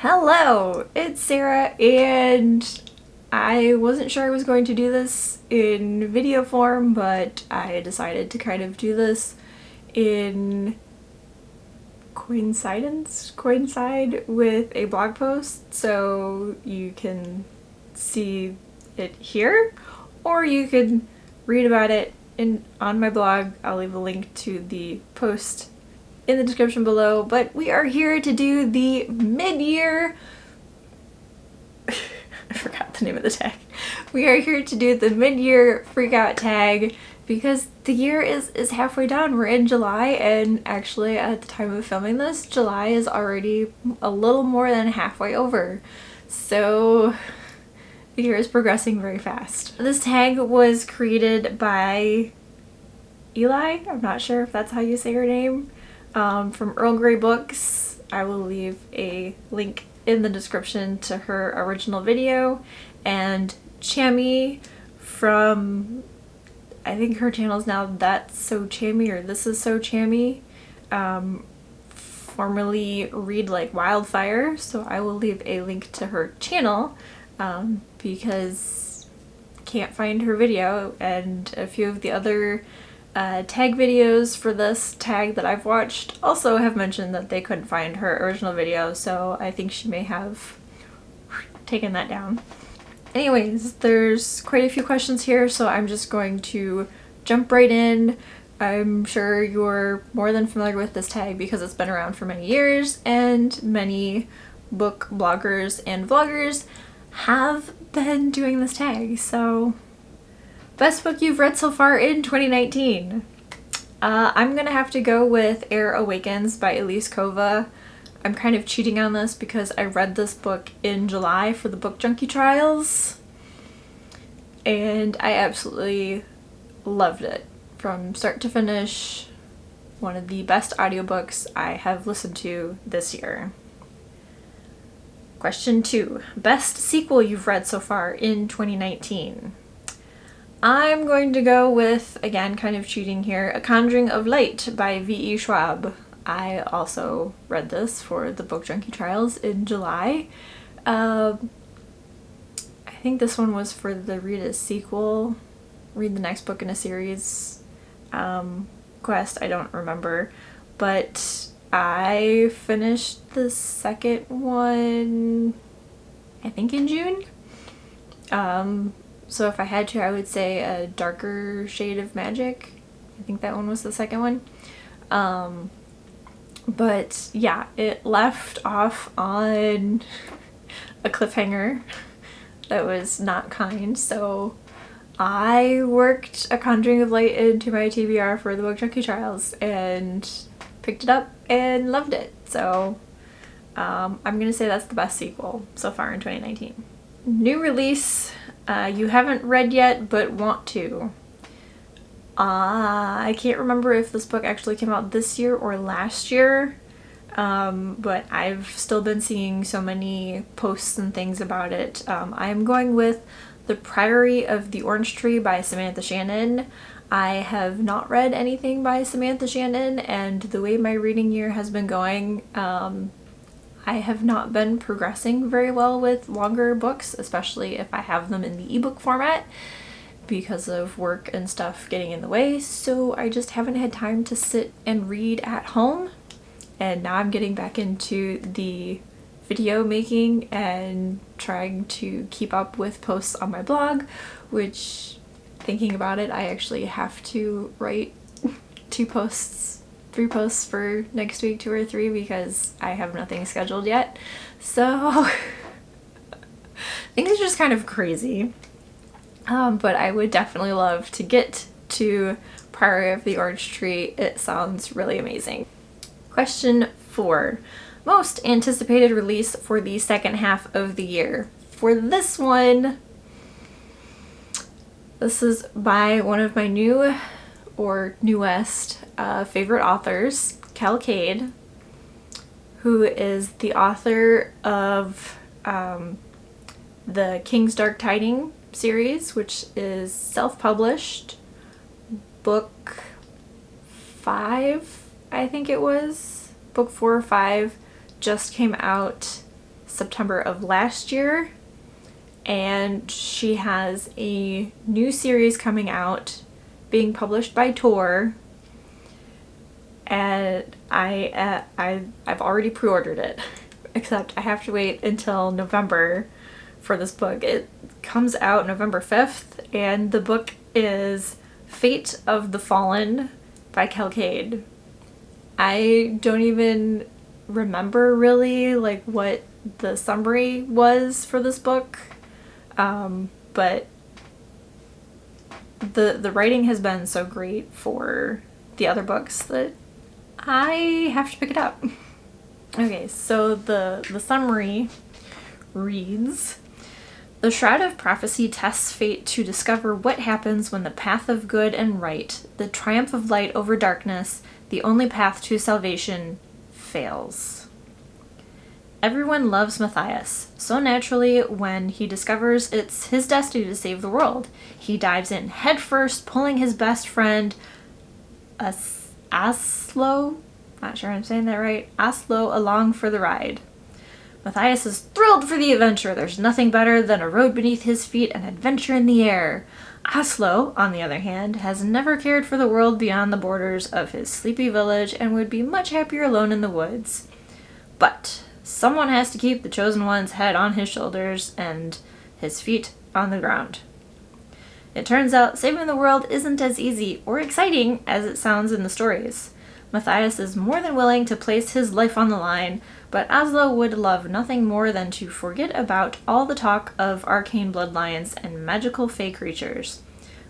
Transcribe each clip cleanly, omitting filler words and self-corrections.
Hello, it's Sarah, and I wasn't sure I was going to do this in video form, but I decided to kind of do this in coincide with a blog post, so you can see it here, or you can read about it on my blog. I'll leave a link to the post in the description below, but we are here to do the mid-year I forgot the name of the tag. We are here to do the mid-year freakout tag because the year is halfway done. We're in July, and actually at the time of filming this, July is already a little more than halfway over. So the year is progressing very fast. This tag was created by Eli. I'm not sure if that's how you say her name. From Earl Grey Books. I will leave a link in the description to her original video, and Chammy from, I think her channel is now That's So Chammy or This Is So Chammy, formerly Read Like Wildfire, so I will leave a link to her channel because I can't find her video, and a few of the other tag videos for this tag that I've watched also have mentioned that they couldn't find her original video, so I think she may have taken that down. Anyways, there's quite a few questions here, so I'm just going to jump right in. I'm sure you're more than familiar with this tag because it's been around for many years, and many book bloggers and vloggers have been doing this tag. So best book you've read so far in 2019. I'm gonna have to go with Air Awakens by Elise Kova. I'm kind of cheating on this because I read this book in July for the Book Junkie Trials, and I absolutely loved it from start to finish. One of the best audiobooks I have listened to this year. Question 2. Best sequel you've read so far in 2019. I'm going to go with, again, kind of cheating here, A Conjuring of Light by V.E. Schwab. I also read this for the Book Junkie Trials in July. I think this one was for the read the next book in a series quest. I don't remember, but I finished the second one, I think in June. So if I had to, I would say A Darker Shade of Magic. I think that one was the second one. But yeah, it left off on a cliffhanger that was not kind, so I worked A Conjuring of Light into my TBR for the Book Junkie Trials and picked it up and loved it. So I'm gonna say that's the best sequel so far in 2019. New release you haven't read yet but want to. I can't remember if this book actually came out this year or last year, but I've still been seeing so many posts and things about it. I'm going with The Priory of the Orange Tree by Samantha Shannon. I have not read anything by Samantha Shannon, and the way my reading year has been going, I have not been progressing very well with longer books, especially if I have them in the ebook format because of work and stuff getting in the way, so I just haven't had time to sit and read at home. And now I'm getting back into the video making and trying to keep up with posts on my blog, which, thinking about it, I actually have to write 3 posts for next week, 2 or 3, because I have nothing scheduled yet. So things are just kind of crazy. But I would definitely love to get to Priory of the Orange Tree. It sounds really amazing. Question 4. Most anticipated release for the second half of the year. For this one, this is by one of my new or newest favorite authors, Cal Cade, who is the author of the King's Dark Tiding series, which is self-published. Book 5, I think it was. Book 4 or 5 just came out September of last year, and she has a new series coming out being published by Tor, and I've already pre-ordered it, except I have to wait until November for this book. It comes out November 5th, and the book is Fate of the Fallen by Kelcade. I don't even remember really like what the summary was for this book, but the writing has been so great for the other books that I have to pick it up. Okay, so the summary reads: the Shroud of Prophecy tests fate to discover what happens when the path of good and right, the triumph of light over darkness, the only path to salvation, fails. Everyone loves Matthias, so naturally when he discovers it's his destiny to save the world. He dives in headfirst, pulling his best friend, Aslo, not sure I'm saying that right, Aslo, along for the ride. Matthias is thrilled for the adventure. There's nothing better than a road beneath his feet and adventure in the air. Aslo, on the other hand, has never cared for the world beyond the borders of his sleepy village and would be much happier alone in the woods. But someone has to keep the Chosen One's head on his shoulders and his feet on the ground. It turns out saving the world isn't as easy or exciting as it sounds in the stories. Matthias is more than willing to place his life on the line, but Aslo would love nothing more than to forget about all the talk of arcane bloodlines and magical fae creatures.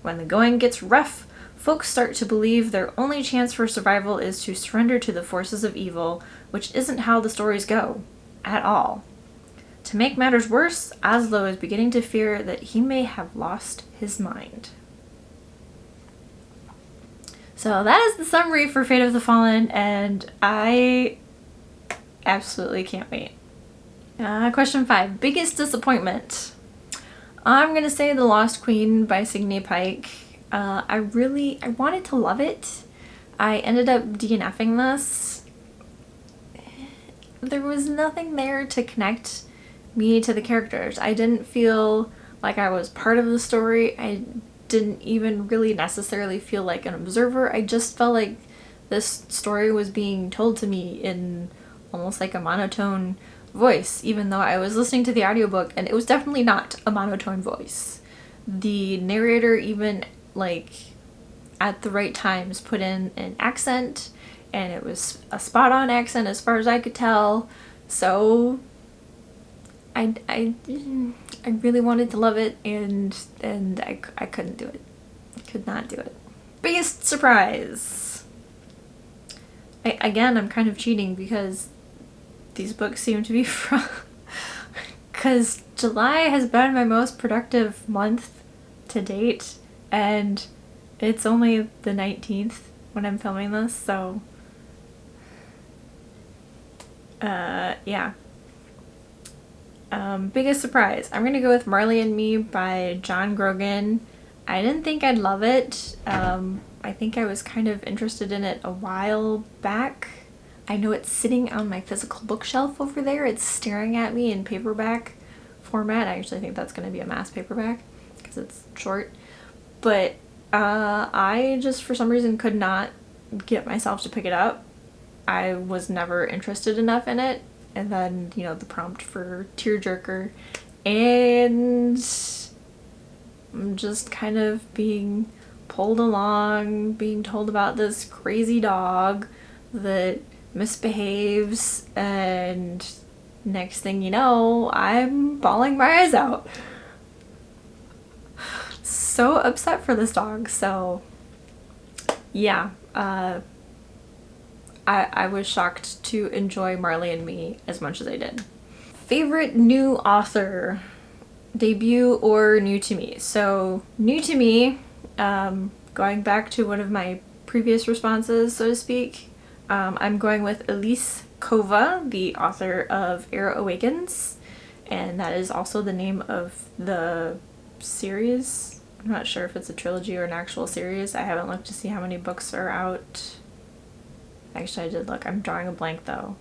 When the going gets rough, folks start to believe their only chance for survival is to surrender to the forces of evil, which isn't how the stories go. At all. To make matters worse, Aslo is beginning to fear that he may have lost his mind. So that is the summary for Fate of the Fallen, and I absolutely can't wait. Question 5. Biggest disappointment? I'm going to say The Lost Queen by Signe Pike. I wanted to love it. I ended up DNFing this. There was nothing there to connect me to the characters. I didn't feel like I was part of the story. I didn't even really necessarily feel like an observer. I just felt like this story was being told to me in almost like a monotone voice, even though I was listening to the audiobook and it was definitely not a monotone voice. The narrator even like at the right times put in an accent, and it was a spot on accent as far as I could tell. So I really wanted to love it, and I couldn't do it. I could not do it. Biggest surprise. I'm kind of cheating because these books seem to be from because July has been my most productive month to date, and it's only the 19th when I'm filming this, so yeah. Biggest surprise. I'm gonna go with Marley and Me by John Grogan. I didn't think I'd love it. I think I was kind of interested in it a while back. I know it's sitting on my physical bookshelf over there. It's staring at me in paperback format. I actually think that's gonna be a mass paperback because it's short. But I just for some reason could not get myself to pick it up. I was never interested enough in it. And then, you know, the prompt for tearjerker, and I'm just kind of being pulled along, being told about this crazy dog that misbehaves, and next thing you know, I'm bawling my eyes out. So upset for this dog, so yeah, I was shocked to enjoy Marley and Me as much as I did. Favorite new author, debut or new to me? So new to me, going back to one of my previous responses, so to speak, I'm going with Elise Kova, the author of Era Awakens, and that is also the name of the series. I'm not sure if it's a trilogy or an actual series. I haven't looked to see how many books are out. Actually, I did look. I'm drawing a blank though.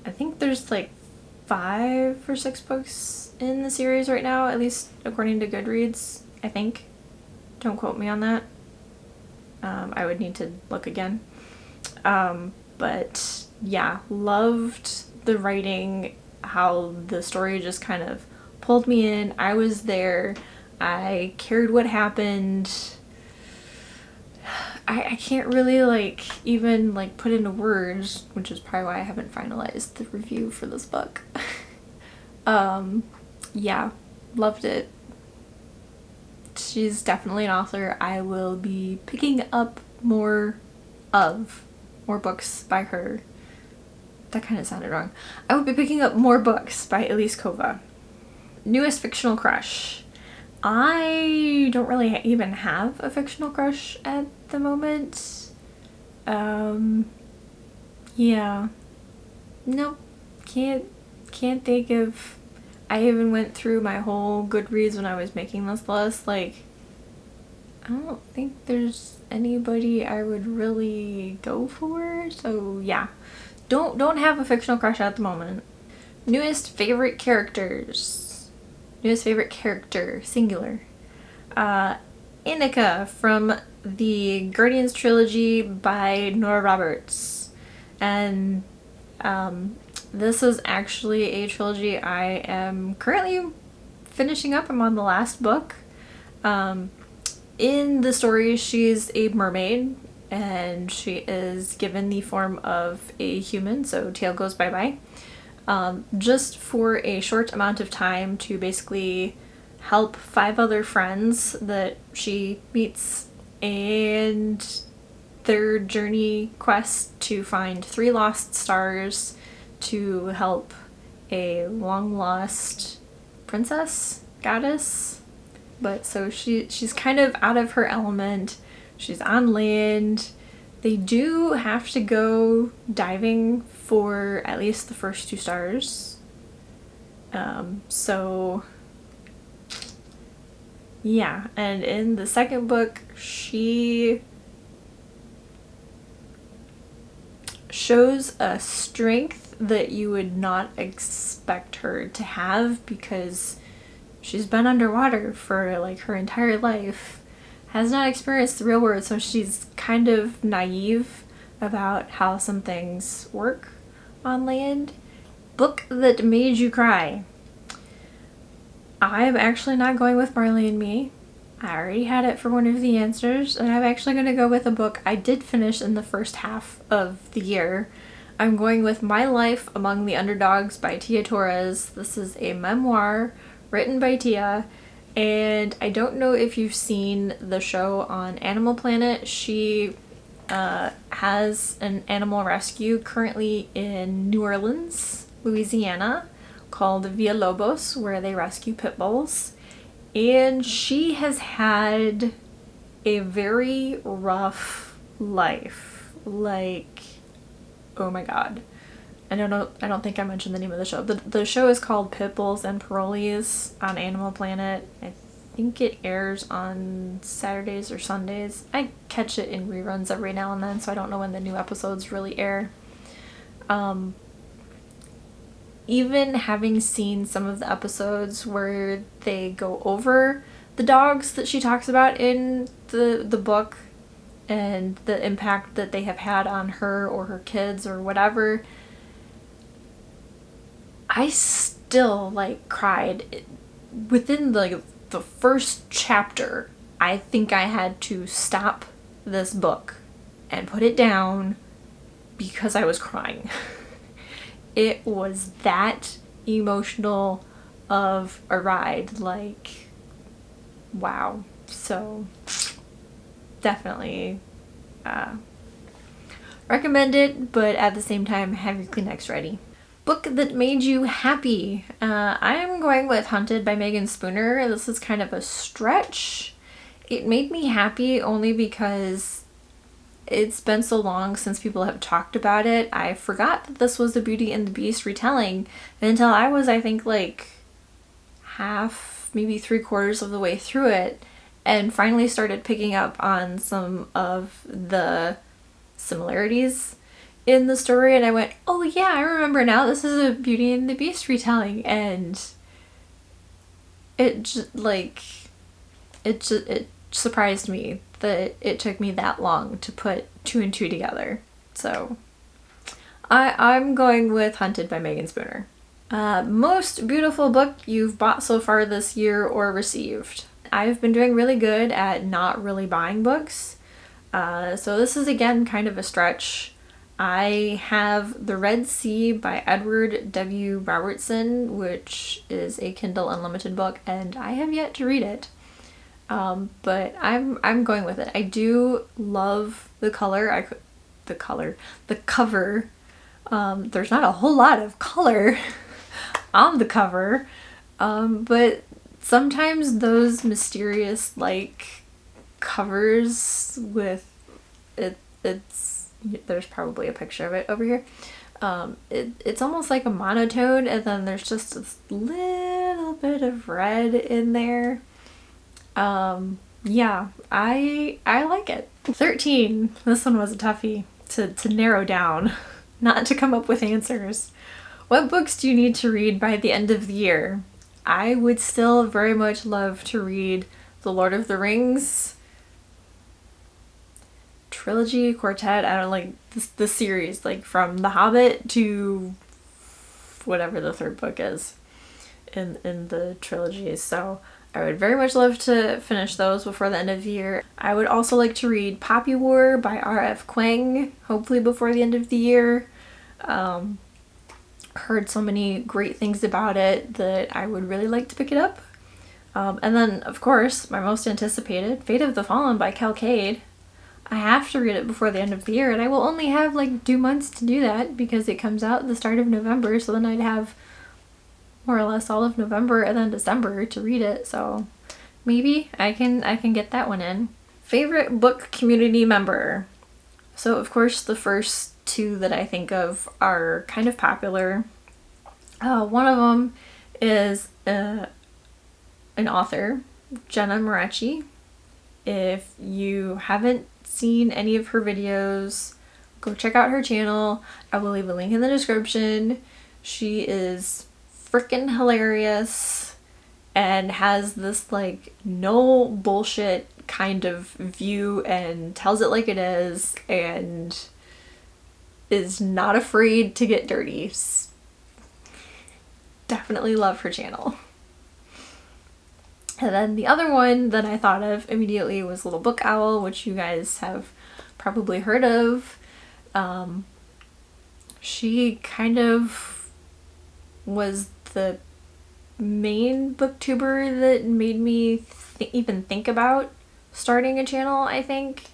I think there's like 5 or 6 books in the series right now, at least according to Goodreads, I think. Don't quote me on that. I would need to look again. But yeah, loved the writing, how the story just kind of pulled me in. I was there. I cared what happened. I can't really even put into words, which is probably why I haven't finalized the review for this book. Yeah, loved it. She's definitely an author I will be picking up more books by her. That kind of sounded wrong. I will be picking up more books by Elise Kova. Newest fictional crush. I don't really even have a fictional crush at the moment. Yeah. Nope. Can't think of... I even went through my whole Goodreads when I was making this list. I don't think there's anybody I would really go for. So yeah. Don't have a fictional crush at the moment. Newest favorite characters. Newest favorite character, singular. Inika from the Guardians trilogy by Nora Roberts. And this is actually a trilogy I am currently finishing up. I'm on the last book. In the story, she's a mermaid, and she is given the form of a human, so tail goes bye-bye. Just for a short amount of time to basically help 5 other friends that she meets, and their journey quest to find 3 lost stars to help a long-lost princess, goddess. But so she's kind of out of her element. She's on land. They do have to go diving for at least the first 2 stars. So yeah, and in the second book, she shows a strength that you would not expect her to have, because she's been underwater for her entire life, has not experienced the real world, so she's kind of naive about how some things work on land. Book that made you cry. I'm actually not going with Marley and Me. I already had it for one of the answers, and I'm actually going to go with a book I did finish in the first half of the year. I'm going with My Life Among the Underdogs by Tia Torres. This is a memoir written by Tia, and I don't know if you've seen the show on Animal Planet. She has an animal rescue currently in New Orleans, Louisiana, called Villa Lobos, where they rescue pit bulls. And she has had a very rough life. Oh my god. I don't think I mentioned the name of the show. The show is called Pit Bulls and Parolees on Animal Planet. I think it airs on Saturdays or Sundays. I catch it in reruns every now and then, so I don't know when the new episodes really air. Even having seen some of the episodes where they go over the dogs that she talks about in the book and the impact that they have had on her or her kids or whatever, I still cried. Within the first chapter, I think I had to stop this book and put it down because I was crying. It was that emotional of a ride. Wow. So definitely recommend it, but at the same time, have your Kleenex ready. Book that made you happy. I am going with Hunted by Megan Spooner. This is kind of a stretch. It made me happy only because it's been so long since people have talked about it. I forgot that this was the Beauty and the Beast retelling until I was, I think, half, maybe 3/4 of the way through it, and finally started picking up on some of the similarities in the story and I went, oh yeah, I remember now, this is a Beauty and the Beast retelling, and it surprised me that it took me that long to put 2 and 2 together. So I'm going with Hunted by Megan Spooner. Most beautiful book you've bought so far this year or received. I've been doing really good at not really buying books. So this is again kind of a stretch. I have The Red Sea by Edward W. Robertson, which is a Kindle Unlimited book, and I have yet to read it. But I'm going with it. I do love the color. The cover. There's not a whole lot of color on the cover, but sometimes those mysterious like covers with it's there's probably a picture of it over here. It's almost like a monotone, and then there's just this little bit of red in there. Yeah, I like it. 13. This one was a toughie to narrow down, not to come up with answers. What books do you need to read by the end of the year? I would still very much love to read The Lord of the Rings trilogy, quartet, I don't like the series, like from The Hobbit to whatever the third book is in the trilogy. So I would very much love to finish those before the end of the year. I would also like to read Poppy War by R.F. Kuang, hopefully before the end of the year. Heard so many great things about it that I would really like to pick it up. And then, of course, my most anticipated, Fate of the Fallen by Kel Cade. I have to read it before the end of the year, and I will only have like 2 months to do that because it comes out at the start of November, so then I'd have more or less all of November and then December to read it, so maybe I can get that one in. Favorite book community member. So of course the first 2 that I think of are kind of popular. One of them is an author, Jenna Morachi. If you haven't seen any of her videos, go check out her channel. I will leave a link in the description. She is freaking hilarious and has this like no bullshit kind of view and tells it like it is and is not afraid to get dirty. Definitely love her channel. And then the other one that I thought of immediately was Little Book Owl, which you guys have probably heard of. She kind of was the main booktuber that made me even think about starting a channel, I think.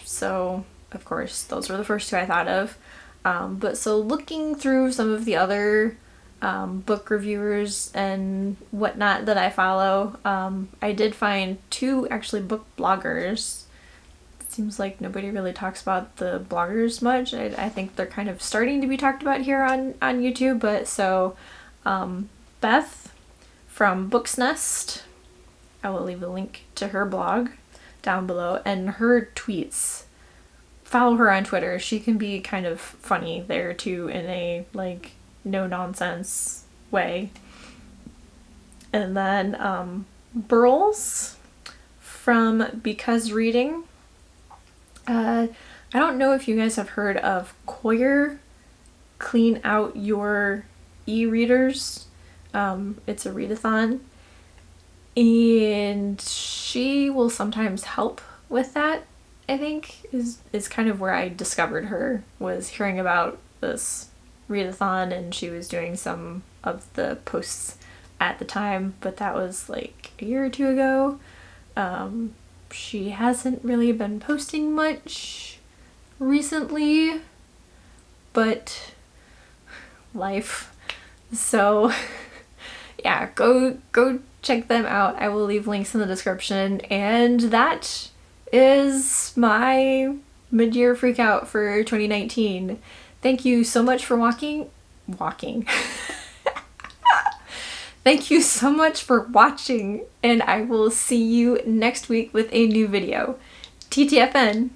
So, of course, those were the first 2 I thought of. But so looking through some of the other book reviewers and whatnot that I follow, I did find 2 actually book bloggers. It seems like nobody really talks about the bloggers much. I think they're kind of starting to be talked about here on YouTube, but so Beth from Books Nest, I will leave a link to her blog down below, and her tweets. Follow her on Twitter. She can be kind of funny there too, in a like no nonsense way. And then Burls from Because Reading. I don't know if you guys have heard of Coyer Clean Out Your E-Readers. It's a readathon, and she will sometimes help with that. I think is kind of where I discovered her, was hearing about this readathon, and she was doing some of the posts at the time, but that was like a year or 2 ago. She hasn't really been posting much recently, but life. So yeah, go check them out. I will leave links in the description, and that is my mid-year freakout for 2019. Thank you so much for walking. Thank you so much for watching, and I will see you next week with a new video. TTFN!